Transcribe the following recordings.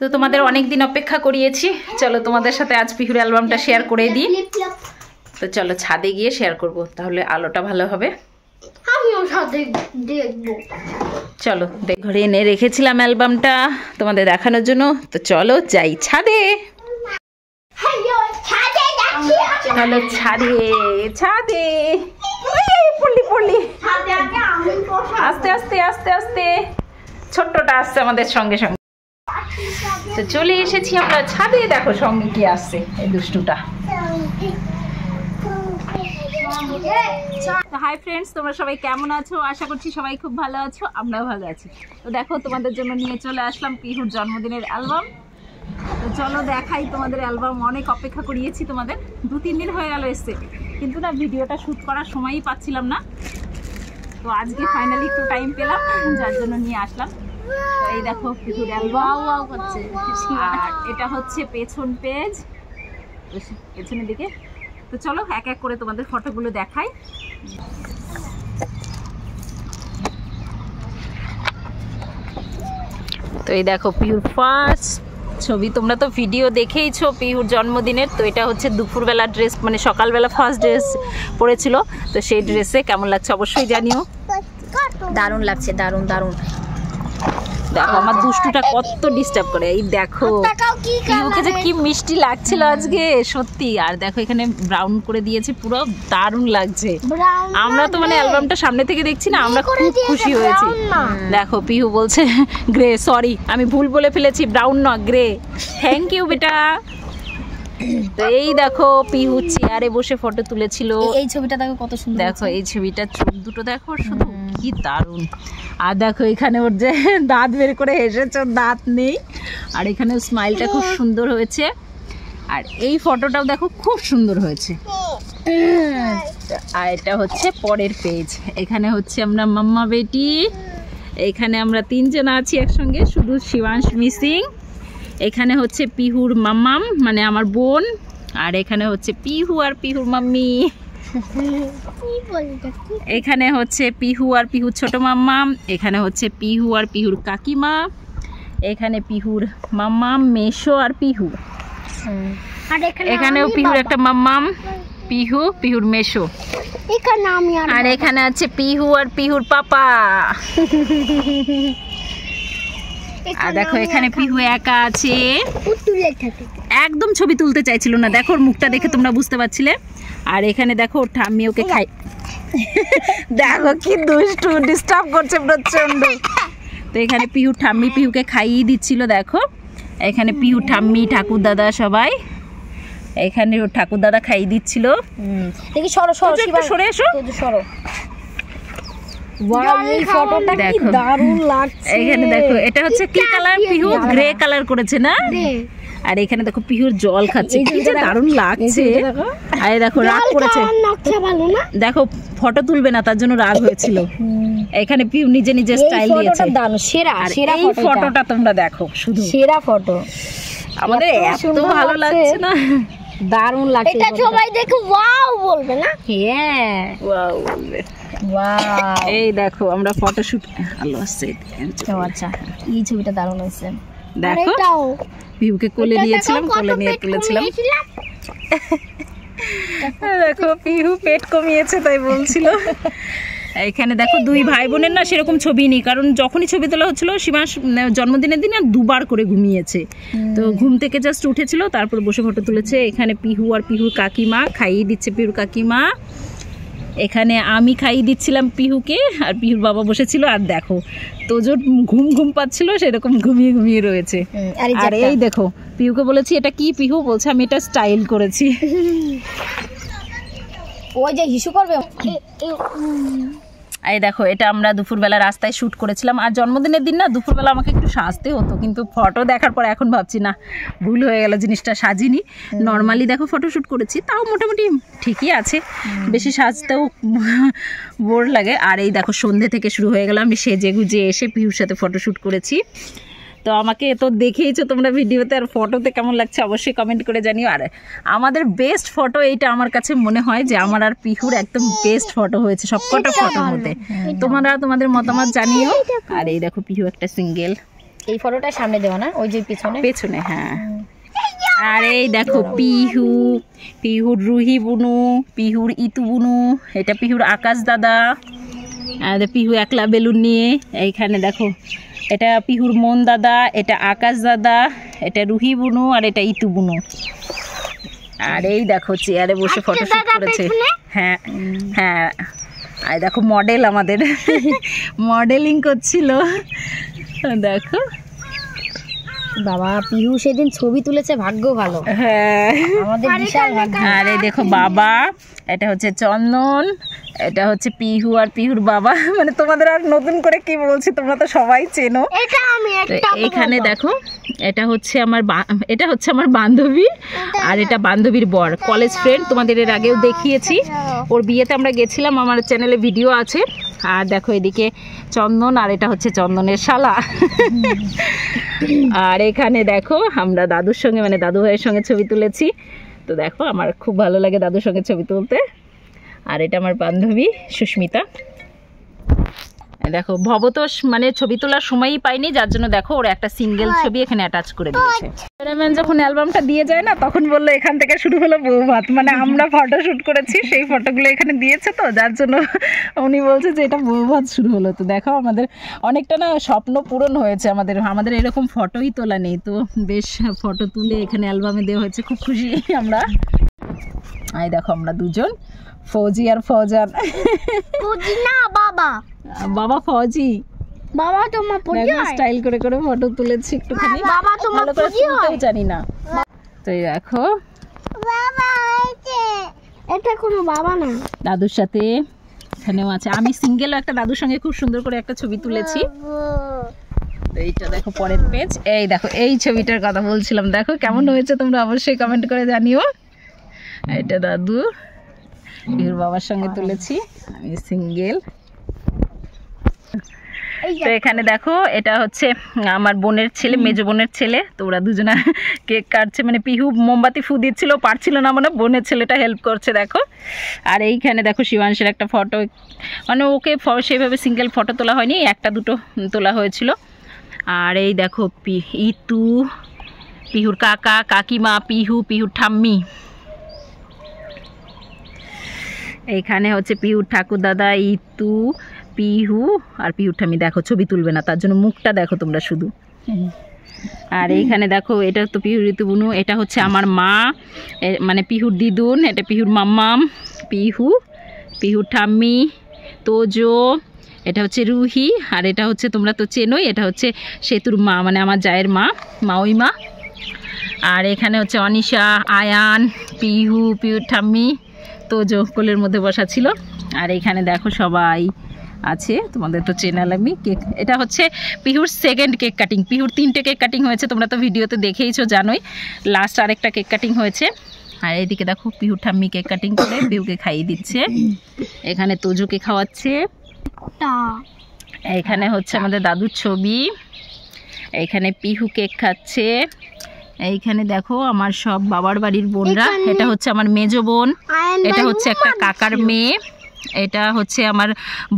তো তোমাদের অনেক দিন অপেক্ষা করিয়েছি, চলো তোমাদের সাথে আজ পিহুর অ্যালবামটা শেয়ার করে দিই। তো চলো ছাদে গিয়ে শেয়ার করব, তাহলে আলোটা ভালো হবে। আমিও সাথে দেখবো। চলো, ঘরে এনে রেখেছিলাম অ্যালবামটা তোমাদের দেখানোর জন্য। তো চলো যাই ছাদে। চলো ছাদে ছাদে, পড়লি পড়লি, আস্তে আস্তে আস্তে আস্তে, ছোট্টটা আসছে আমাদের সঙ্গে সঙ্গে। তো চলে এসেছি আমরা ছাদে, দেখো সঙ্গে কি আসছে এই দুষ্টুটা। তো হাই ফ্রেন্ডস, তোমরা সবাই কেমন আছো? আশা করছি সবাই খুব ভালো আছো, আমরাও ভালো আছি। তো দেখো তোমাদের জন্য নিয়ে চলে আসলাম পিহুর জন্মদিনের অ্যালবাম। তো চলো দেখাই তোমাদের অ্যালবাম। অনেক অপেক্ষা করিয়েছি তোমাদের, 2-3 দিন হয়ে গেল এসছে, কিন্তু না ভিডিওটা শ্যুট করার সময়ই পাচ্ছিলাম না। তো আজকে ফাইনালি একটু টাইম পেলাম, যার জন্য নিয়ে আসলাম। তো এই দেখো পিহুর অ্যালবাম হচ্ছে, আর এটা হচ্ছে পেছন পেজ, পেছনের দিকে। তো চলো এক এক করে তোমাদের ফটোগুলো দেখাই। তো এই দেখো পিহুর ফার্স্ট ছবি, তোমরা তো ভিডিও দেখেইছো পিহুর জন্মদিনের। তো এটা হচ্ছে দুপুরবেলা ড্রেস, মানে সকালবেলা ফার্স্ট ড্রেস পরেছিল। তো সেই ড্রেসে কেমন লাগছে অবশ্যই জানিও। দারুণ লাগছে, দারুণ দারুণ। দেখো আমার দুষ্টুটা কত ডিস্টার্ব করে, এই দেখো পিহুকে যে কি মিষ্টি লাগছিল আজকে সত্যি। আর দেখো এখানে ব্রাউন করে দিয়েছে, পুরো দারুণ লাগছে। আমরা তো মানে অ্যালবামটা সামনে থেকে দেখছি না, আমরা খুব খুশি হয়েছি। দেখো পিহু বলছে গ্রে, সরি আমি ভুল বলে ফেলেছি, ব্রাউন না গ্রে। থ্যাংক ইউ বেটা। তো এই দেখো পিহু চেয়ারে বসে ফটো তুলেছিল। এই ছবিটা দেখো কত সুন্দর, দেখো এই ছবিটা, চোখ দুটো দেখো শুধু, কি দারুণ। আর দেখো এখানে ওর যে দাঁত বের করে হেসেছে, দাঁত নেই। আর এখানে স্মাইলটা খুব সুন্দর হয়েছে। আর এই ফটোটাও দেখো খুব সুন্দর হয়েছে। আর এটা হচ্ছে পরের পেজ। এখানে হচ্ছে আমরা মাম্মা বেটি, এখানে আমরা 3 জন আছি একসঙ্গে, শুধু শিবাংশ মিসিং। এখানে হচ্ছে পিহুর মাম্মাম, মানে আমার বোন। আর এখানে হচ্ছে পিহু আর পিহুর মাম্মি। এখানে হচ্ছে পিহু আর পিহুর ছোট মাম্মাম। এখানে হচ্ছে পিহু আর পিহুর কাকিমা। এখানে পিহুর মাম্মাম, মেশো আর পিহু। এখানেও পিহুর একটা মাম্মাম, পিহু, পিহুর মেশো। আর এখানে আছে পিহু আর পিহুর পাপা। আর দেখো এখানে পিহু একা আছে, একদম ছবি তুলতে চাইছিল না। দেখো ওর মুখটা দেখে তোমরা বুঝতে পারছিলে। আর এখানে দেখো ওর ঠাম্মি ওকে খাই, দেখো কি দুষ্টু, ডিস্টার্ব করছে প্রচন্ড। তো এখানে পিহুর ঠাম্মি পিহুকে খাইয়ে দিচ্ছিল। দেখো এখানে পিহুর ঠাম্মি, ঠাকুর দাদা সবাই। এখানে ওর ঠাকুর দাদা খাইয়ে দিচ্ছিল। দেখি সরো সরো, সরে এসো, সরো। এই ফটোটা কি দারুণ লাগছে। এখানে দেখো এটা হচ্ছে কি কালার, পিহু গ্রে কালার করেছে না। আর এখানে দেখো পিহুর জল খাচ্ছে, কি যে দারুণ লাগছে। আর দেখো রাগ করেছে, দেখো ফটো তুলবে না তার জন্য রাগ হয়েছিল। এখানে পিহু নিজে নিজে স্টাইল দিয়েছে, সেরা সেরা এই ফটোটা তোমরা দেখো, শুধু সেরা ফটো। আমাদের এত ভালো লাগছে না, দারুণ লাগছে। এটা সবাই দেখে ওয়াও বলবে না? হ্যাঁ ওয়াও বলবে। এই দেখো আমরা ফটোশুট, আলো আসছে। আচ্ছা এই ছবিটা দারুণ হয়েছে। দেখো পিহুকে কোলে নিয়েছিলাম, কোলে নিয়ে তুলেছিলাম। দেখো পিহু পেট কমিয়েছে তাই বলছিল। এখানে দেখো 2 ভাই বোনের না সেরকম ছবি নেই, কারণ যখনই ছবি তোলা হচ্ছিল শিবাংশ জন্মদিনের দিন 2বার করে ঘুমিয়েছে। তো ঘুম থেকে জাস্ট উঠেছিল, তারপর বসে ফটো তুলেছে। এখানে পিহু আর পিহুর কাকিমা খাইয়ে দিচ্ছে, পিহুর কাকিমা। এখানে আমি খাইয়ে দিচ্ছিলাম পিহুকে, আর পিহুর বাবা বসেছিল। আর দেখো তোজোর ঘুম ঘুম পাচ্ছিল, সেরকম ঘুমিয়ে ঘুমিয়ে রয়েছে। আর এই দেখো পিহুকে বলেছি এটা কি, পিহু বলছে আমি এটা স্টাইল করেছি। ওই যে হিসু করবে। এই দেখো এটা আমরা দুপুরবেলা রাস্তায় শ্যুট করেছিলাম। আর জন্মদিনের দিন না দুপুরবেলা আমাকে একটু সাজতে হতো, কিন্তু ফটো দেখার পর এখন ভাবছি না ভুল হয়ে গেল, জিনিসটা সাজিনি। নর্মালি দেখো ফটো শ্যুট করেছি, তাও মোটামুটি ঠিকই আছে, বেশি সাজতেও বোর লাগে। আর এই দেখো সন্ধ্যে থেকে শুরু হয়ে গেল, আমি সেজে গুজে এসে পিহুর সাথে ফটো শ্যুট করেছি। তো আমাকে তো দেখেইছো তোমরা ভিডিওতে, আর ফটোতে কেমন লাগছে অবশ্যই কমেন্ট করে জানিও। আর আমাদের বেস্ট ফটো এইটা আমার কাছে মনে হয় যে আমার আর পিহুর একদম বেস্ট ফটো হয়েছে সবকটা ফটোর মধ্যে। তোমরা তোমাদের মতামত জানিও। আর এই দেখো পিহু একটা সিঙ্গেল, এই ফটোটা সামনে দেওয়া না, ওই যে পিছনে পেছনে। হ্যাঁ, আর এই দেখো পিহুর রুহি বুনু, পিহুর ইতু বুনু, এটা পিহুর আকাশ দাদা, আর পিহু একলা বেলুন নিয়ে। এইখানে দেখো এটা পিহুর মন দাদা, এটা আকাশ দাদা, এটা রুহি বুনু, আর এটা ইতু বুনু। আর এই দেখো চেয়ারে বসে ফটোশুট করেছে। হ্যাঁ হ্যাঁ, আর দেখো মডেল আমাদের মডেলিং করছিল দেখো। বাবা পিহু সেদিন ছবি তুলেছে, ভাগ্য ভালো। হ্যাঁ, আমাদের বিশাল ভাগ্য। আর এই দেখো বাবা, এটা হচ্ছে চন্দন, এটা হচ্ছে পিহু আর পিহুর বাবা। মানে তোমাদের আর নতুন করে কি বলছি, তোমরা তো সবাই চেনো। এখানে দেখো এটা হচ্ছে আমার বান্ধবী, আর এটা বান্ধবীর বর, কলেজ ফ্রেন্ড। তোমাদের এর আগেও দেখিয়েছি, ওর বিয়েতে আমরা গেছিলাম, আমার চ্যানেলে ভিডিও আছে। আর দেখো এদিকে চন্দন, আর এটা হচ্ছে চন্দনের শালা। আর এখানে দেখো আমরা দাদুর সঙ্গে, মানে দাদু ভাইয়ের সঙ্গে ছবি তুলেছি। তো দেখো আমার খুব ভালো লাগে দাদুর সঙ্গে ছবি তুলতে। আর এটা আমার বান্ধবী সুস্মিতা। দেখো ভব তো মানে ছবি তোলার সময়ই পাইনি, যার জন্য দেখো ওরা একটা সিঙ্গেল ছবি এখানে অ্যাটাচ করে দিয়েছে। ক্যামেরাম্যান যখন অ্যালবামটা দিয়ে যায় না, তখন বললো এখান থেকে শুরু হলো বৌভাত, মানে আমরা ফটো শুট করেছি সেই ফটোগুলো এখানে দিয়েছে, তো যার জন্য উনি বলছে যে এটা বৌভাত শুরু হলো। তো দেখো আমাদের অনেকটা না স্বপ্ন পূরণ হয়েছে, আমাদের এরকম ফটোই তোলা নেই, তো বেশ ফটো তুলে এখানে অ্যালবামে দেওয়া হয়েছে, খুব খুশি আমরা। এই দেখো আমরা দুজন, ফৌজি আর ফৌজান। বাবা ফৌজি, বাবা তোমার স্টাইল করে করে ফটো তুলেছি একটুখানি, বাবা তোমার ভালো করে তুলতেও জানি না। তো দেখো এটা কোনো বাবা না, দাদুর সাথে এখানেও আছে। আমি সিঙ্গেলও একটা দাদুর সঙ্গে খুব সুন্দর করে একটা ছবি তুলেছি। তো এইটা দেখো পরের পেজ। এই দেখো এই ছবিটার কথা বলছিলাম, দেখো কেমন হয়েছে তোমরা অবশ্যই কমেন্ট করে জানিও। এটা দাদু পিহুর বাবার সঙ্গে তুলেছি, আমি সিঙ্গেল। তো এখানে দেখো এটা হচ্ছে আমার বোনের ছেলে, মেজো বোনের ছেলে। তো ওরা দুজনা কেক কাটছে, মানে পিহু মোমবাতি ফু দিচ্ছিল, পারছিল না, মানে বোনের ছেলেটা হেল্প করছে দেখো। আর এইখানে দেখো শিবাংশের একটা ফটো, মানে ওকে সেভাবে সিঙ্গেল ফটো তোলা হয়নি, একটা দুটো তোলা হয়েছিল। আর এই দেখো ইতু, পিহুর কাকা কাকিমা, পিহুর ঠাম্মি। এইখানে হচ্ছে পিহুর ঠাকুর দাদা, ইতু, পিহু আর পিহুর ঠাম্মি। দেখো ছবি তুলবে না, তার জন্য মুখটা দেখো তোমরা শুধু। আর এইখানে দেখো এটা তো পিহুর ঋতু বুনু, এটা হচ্ছে আমার মা, মানে পিহুর দিদুন, এটা পিহুর মাম্মাম, পিহুর ঠাম্মি, তোজো, এটা হচ্ছে রুহি, আর এটা হচ্ছে তোমরা তো চেনোই, এটা হচ্ছে সেতুর মা, মানে আমার জায়ের মা, মাওই মা। আর এখানে হচ্ছে অনিশা, আয়ান, পিহুর ঠাম্মি, তোজো কোলের মধ্যে বসা ছিল। আর এখানে দেখো সবাই আছে, তোমাদের তো চেনাল আমি। কেক, এটা হচ্ছে পিহুর সেকেন্ড কেক কাটিং। পিহুর 3টে কেক কাটিং হয়েছে, তোমরা তো ভিডিওতে দেখেইছো, জানোই। লাস্ট আরেকটা কেক কাটিং হয়েছে। আর এইদিকে দেখো পিহুর ঠাম্মি কেক কাটিং করে পিহুকে খাইয়ে দিচ্ছে, এখানে তোজোকে খাওয়াচ্ছে। এখানে হচ্ছে আমাদের দাদুর ছবি, এইখানে পিহু কেক খাচ্ছে। এইখানে দেখো আমার সব বাবার বাড়ির বোনরা, এটা হচ্ছে আমার মেজো বোন, এটা হচ্ছে একটা কাকার মেয়ে, এটা হচ্ছে আমার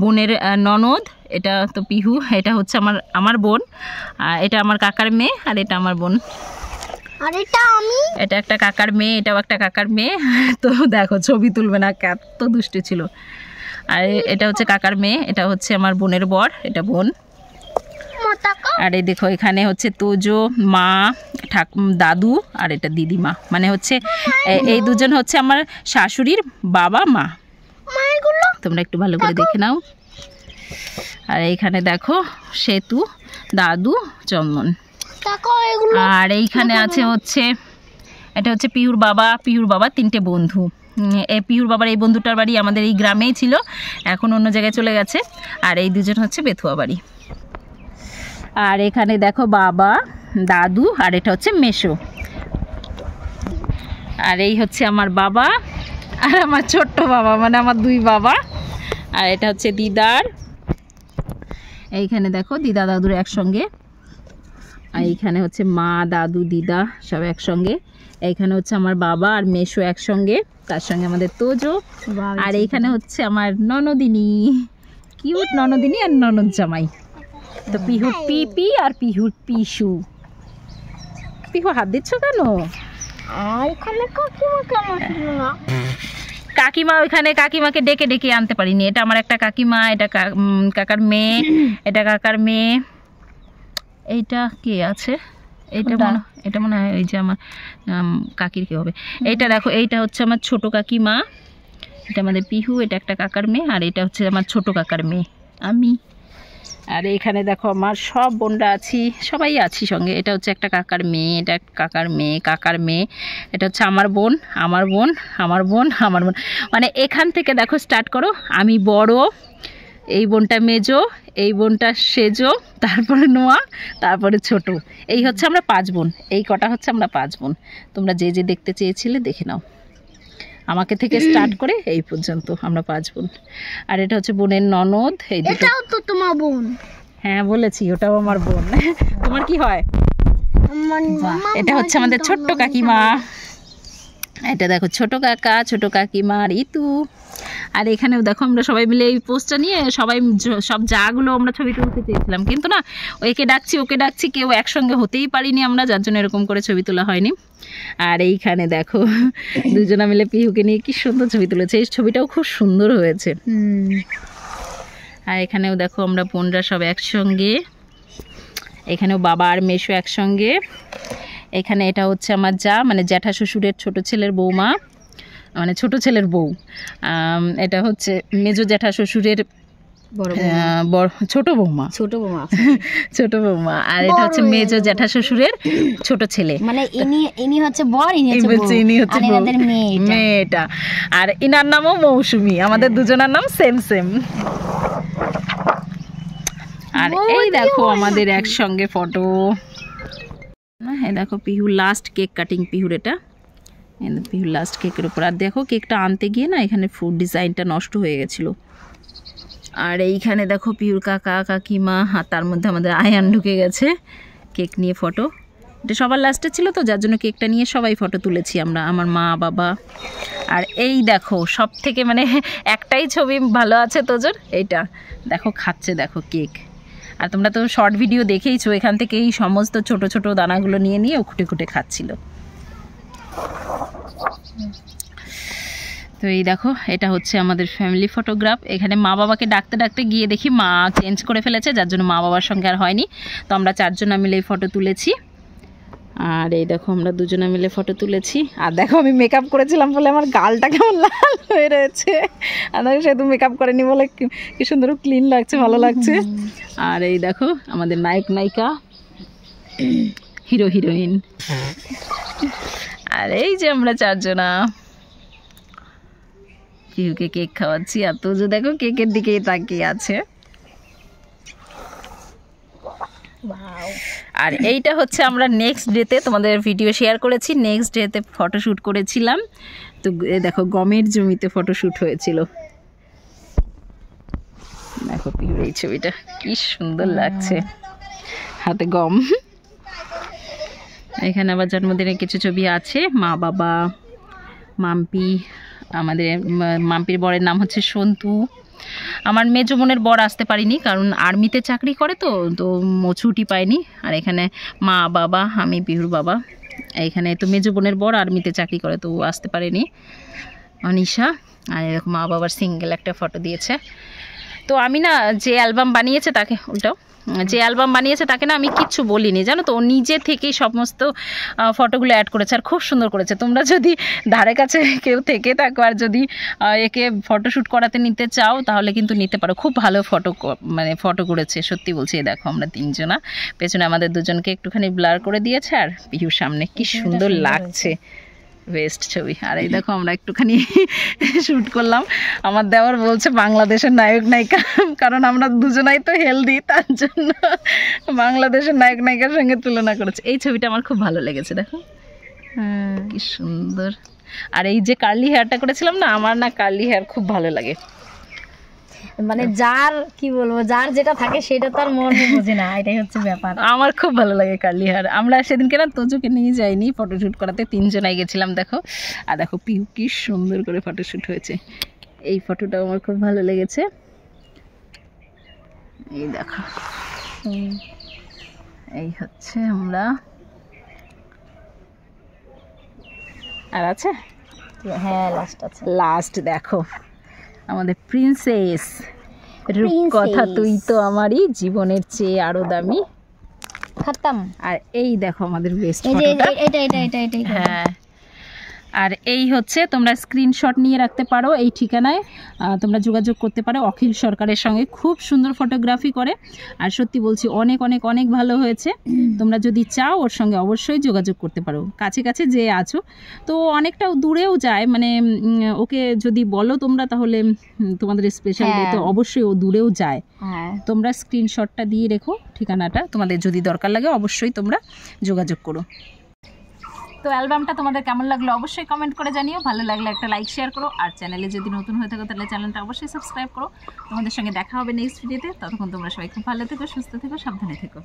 বোনের ননদ, এটা তো পিহু, এটা হচ্ছে আমার বোন, এটা আমার কাকার মেয়ে, আর এটা আমার বোন, আর এটা একটা কাকার মেয়ে, এটাও একটা কাকার মেয়ে। তো দেখো ছবি তুলবে না, কত দুষ্টু ছিল। আর এটা হচ্ছে কাকার মেয়ে, এটা হচ্ছে আমার বোনের বর, এটা বোন। আর এই দেখো এখানে হচ্ছে তোজো, মা, দাদু, আর এটা দিদিমা, মানে হচ্ছে এই দুজন হচ্ছে আমার শাশুড়ির বাবা মা। তোমরা একটু ভালো করে দেখে নাও। আর এইখানে দেখো সেতু, দাদু, চন্দন। আর এইখানে আছে হচ্ছে, এটা হচ্ছে পিহুর বাবা 3টে বন্ধু। পিহুর বাবার এই বন্ধুটার বাড়ি আমাদের এই গ্রামেই ছিল, এখন অন্য জায়গায় চলে গেছে। আর এই দুজন হচ্ছে বেথুয়া বাড়ি। আর এখানে দেখো বাবা, দাদু, আর এটা হচ্ছে মেশো। আর এই হচ্ছে আমার বাবা আর আমার ছোট্ট বাবা, মানে আমার 2 বাবা। আর এটা হচ্ছে দিদার, এইখানে দেখো দিদা দাদুর একসঙ্গে। আর এইখানে হচ্ছে মা, দাদু, দিদা সব একসঙ্গে। এইখানে হচ্ছে আমার বাবা আর মেশো একসঙ্গে, তার সঙ্গে আমাদের তোজো। আর এইখানে হচ্ছে আমার ননদিনী, কিউট ননদিনী আর ননদ জামাই। তো পিহুর পিপি আর পিহুর পিসু। পিহু হাত দিচ্ছ কেন? আর এখানে কাকিমা কেন ছিল না? কাকিমা ওইখানে, কাকিমাকে ডেকে ডেকে আনতে পারিনি। এটা আমার একটা কাকিমা, এটা কাকার মেয়ে, এটা কাকার মেয়ে। এইটা কে আছে? এটা মনে হয় ওই যে আমার কাকির কে হবে। এইটা দেখো, এইটা হচ্ছে আমার ছোট কাকিমা, এটা আমাদের পিহু, এটা একটা কাকার মেয়ে, আর এটা হচ্ছে আমার ছোট কাকার মেয়ে আমি। আর এখানে দেখো আমার সব বোনরা আছি, সবাই আছি সঙ্গে। এটা হচ্ছে একটা কাকার মেয়ে, এটা কাকার মেয়ে, কাকার মেয়ে, এটা হচ্ছে আমার বোন, আমার বোন, আমার বোন, আমার বোন। মানে এখান থেকে দেখো স্টার্ট করো, আমি বড়, এই বোনটা মেজো, এই বোনটা সেজো, তারপরে নোয়া, তারপরে ছোট। এই হচ্ছে আমরা 5 বোন, এই কটা হচ্ছে আমরা 5 বোন। তোমরা যে যে দেখতে চেয়েছিলে দেখে নাও, আমাকে থেকে স্টার্ট করে এই পর্যন্ত আমরা 5 বোন। আর এটা হচ্ছে বোনের ননদ, এই দুটো। এটাও তো তোমার বোন। হ্যাঁ বলেছি, ওটাও আমার বোন। তোমার কি হয়? এটা হচ্ছে আমাদের ছোট্ট কাকিমা, এটা দেখো ছোট কাকা, ছোট কাকিমা আর ইতু। আর এখানেও দেখো আমরা সবাই মিলে এই পোস্টটা নিয়ে সবাই সব জাগুলো আমরা ছবি তুলতে চেয়েছিলাম, কিন্তু না একে ডাকছি ওকে ডাকছি, কেউ একসঙ্গে হতেই পারিনি আমরা, যার জন্য এরকম করে ছবি তোলা হয়নি। আর এইখানে দেখো দুজনা মিলে পিহুকে নিয়ে কি সুন্দর ছবি তুলেছে, এই ছবিটাও খুব সুন্দর হয়েছে। আর এখানেও দেখো আমরা বোনরা সব একসঙ্গে, এখানেও বাবা আর মেশো একসঙ্গে। এখানে এটা হচ্ছে আমার যা, মানে জ্যাঠা শ্বশুরের ছোট ছেলের বৌমা, মানে ছোট ছেলের বউ। এটা হচ্ছে মেজো জ্যাঠা শ্বশুরের ছোট বৌমা, ছোট বৌমা। আর এটা হচ্ছে মেজো জ্যাঠা শ্বশুরের ছোট ছেলে, মানে ইনি হচ্ছে বর, ইনি হচ্ছে মেয়েটা। আর ইনার নামও মৌসুমী, আমাদের দুজনের নাম সেম সেম। আর এই দেখো আমাদের একসঙ্গে ফটো। হ্যাঁ দেখো পিহু লাস্ট কেক কাটিং, পিহুর এটা পিহু লাস্ট কেকের উপর। আর দেখো কেকটা আনতে গিয়ে না এখানে ফুড ডিজাইনটা নষ্ট হয়ে গেছিলো। আর এইখানে দেখো পিহুর কাকা কাকিমা, আর তার মধ্যে আমাদের আয়ান ঢুকে গেছে কেক নিয়ে ফটো। এটা সবার লাস্টে ছিল তো, যার জন্য কেকটা নিয়ে সবাই ফটো তুলেছি আমরা, আমার মা বাবা। আর এই দেখো সব থেকে মানে একটাই ছবি ভালো আছে তোজোর, এইটা দেখো খাচ্ছে দেখো কেক। আর তোমরা তো শর্ট ভিডিও দেখেইছো, এখান থেকে এই সমস্ত ছোট ছোট দানাগুলো নিয়ে নিয়ে ও খুঁটে খুঁটে খাচ্ছিল। তো এই দেখো এটা হচ্ছে আমাদের ফ্যামিলি ফটোগ্রাফ। এখানে মা বাবাকে ডাকতে ডাকতে গিয়ে দেখি মা চেঞ্জ করে ফেলেছে, যার জন্য মা বাবার সঙ্গে আর হয়নি। তো আমরা 4 জনা মিলে এই ফটো তুলেছি। আর এই দেখো আমরা 2 জনা মিলে ফটো তুলেছি। আর দেখো আমি মেকআপ করেছিলাম বলে আমার গালটা কেমন লাল হয়ে রয়েছে, আর সেহেতু মেকআপ করেনি বলে কি সুন্দর ক্লিন লাগছে, ভালো লাগছে। আর এই দেখো আমাদের নায়ক নায়িকা, হিরো হিরোইন। আর এই যে আমরা 4 জনা পিহুকে কেক খাওয়াচ্ছি, আর তোজো দেখো কেকের দিকেই তাকিয়ে আছে। আর এইটা হচ্ছে আমরা নেক্সট ডেতে তোমাদের ভিডিও শেয়ার করেছি, নেক্সট ডেতে ফটোশ্যুট করেছিলাম। তো দেখো গমের জমিতে ফটোশ্যুট হয়েছিল। দেখো পিহুর এই ছবিটা কি সুন্দর লাগছে, হাতে গম। এখানে আবার জন্মদিনের কিছু ছবি আছে, মা বাবা, মাম্পি, আমাদের মাম্পির বরের নাম হচ্ছে সন্তু। আমার মেজো বোনের বর আসতে পারিনি, কারণ আর্মিতে চাকরি করে, তো ছুটি পায়নি। আর এখানে মা বাবা, আমি পিহুর বাবা। এইখানে তো মেজো বোনের বর আর্মিতে চাকরি করে, তো আসতে পারেনি, অনিশা। আর এরকম মা বাবার সিঙ্গেল একটা ফটো দিয়েছে। তো আমি না যে অ্যালবাম বানিয়েছে তাকে, ওটাও যে অ্যালবাম বানিয়েছে তাকে না আমি কিচ্ছু বলিনি, জানো তো, ও নিজে থেকেই সমস্ত ফটোগুলো অ্যাড করেছে, আর খুব সুন্দর করেছে। তোমরা যদি ধারে কাছে কেউ থেকে থাকো আর যদি একে ফটোশ্যুট করাতে নিতে চাও তাহলে কিন্তু নিতে পারো, খুব ভালো ফটো করেছে, সত্যি বলছি। দেখো আমরা 3 জনা, পেছনে আমাদের 2 জনকে একটুখানি ব্লার করে দিয়েছে, আর পিহুর সামনে কি সুন্দর লাগছে, বেস্ট ছবি। আর এই দেখো আমরা একটুখানি শ্যুট করলাম, আমার দেওয়ার বলছে বাংলাদেশের নায়ক নায়িকা, কারণ আমরা 2 জনাই তো হেলদি, তার জন্য বাংলাদেশের নায়ক নায়িকার সঙ্গে তুলনা করেছে। এই ছবিটা আমার খুব ভালো লেগেছে, দেখো কি সুন্দর। আর এই যে কার্লি হেয়ারটা করেছিলাম না, আমার না কার্লি হেয়ার খুব ভালো লাগে, মানে যার কি বলবো, যার যেটা থাকে সেটা তার মন বোঝে না, এটাই হচ্ছে ব্যাপার। আমার খুব ভালো লাগে কার্লি হেয়ার। আমরা সেদিনকে না তোজোকে নিয়ে যাইনি ফটোশ্যুট করাতে, 3 জনাই গেছিলাম। দেখো, আর দেখো পিহু কি সুন্দর করে ফটোশ্যুট হয়েছে, এই ফটোটাও আমার খুব ভালো লেগেছে। এই দেখো এই হচ্ছে আমরা, আর আছে হ্যাঁ লাস্ট আছে। লাস্ট দেখো আমাদের প্রিন্সেস, রূপকথা তুই তো আমারই জীবনের চেয়ে আরো দামি। খতম। আর এই দেখো আমাদের বেস্ট এই যে ফটোটা। এটা হ্যাঁ, আর এই হচ্ছে তোমরা স্ক্রিনশট নিয়ে রাখতে পারো, এই ঠিকানায় তোমরা যোগাযোগ করতে পারো। অখিল সরকারের সঙ্গে খুব সুন্দর ফটোগ্রাফি করে, আর সত্যি বলছি অনেক অনেক অনেক ভালো হয়েছে। তোমরা যদি চাও ওর সঙ্গে অবশ্যই যোগাযোগ করতে পারো। কাছে কাছে যে আছো তো অনেকটা দূরেও যায়, মানে ওকে যদি বলো তোমরা তাহলে তোমাদের স্পেশাল ডে তো অবশ্যই ও দূরেও যায়। তোমরা স্ক্রিনশটটা দিয়ে রেখো ঠিকানাটা, তোমাদের যদি দরকার লাগে অবশ্যই তোমরা যোগাযোগ করো। তো অ্যালবামটা তোমাদের কেমন লাগলো অবশ্যই কমেন্ট করে জানিও। ভালো লাগলে একটা লাইক শেয়ার করো, আর চ্যানেলে যদি নতুন হয়ে থাকো তাহলে চ্যানেলটা অবশ্যই সাবস্ক্রাইব করো। তোমাদের সঙ্গে দেখা হবে নেক্সট ভিডিওতে। ততক্ষণ তোমরা সবাই খুব ভালো থেকো, সুস্থ থেকো, সাবধানে থেকো।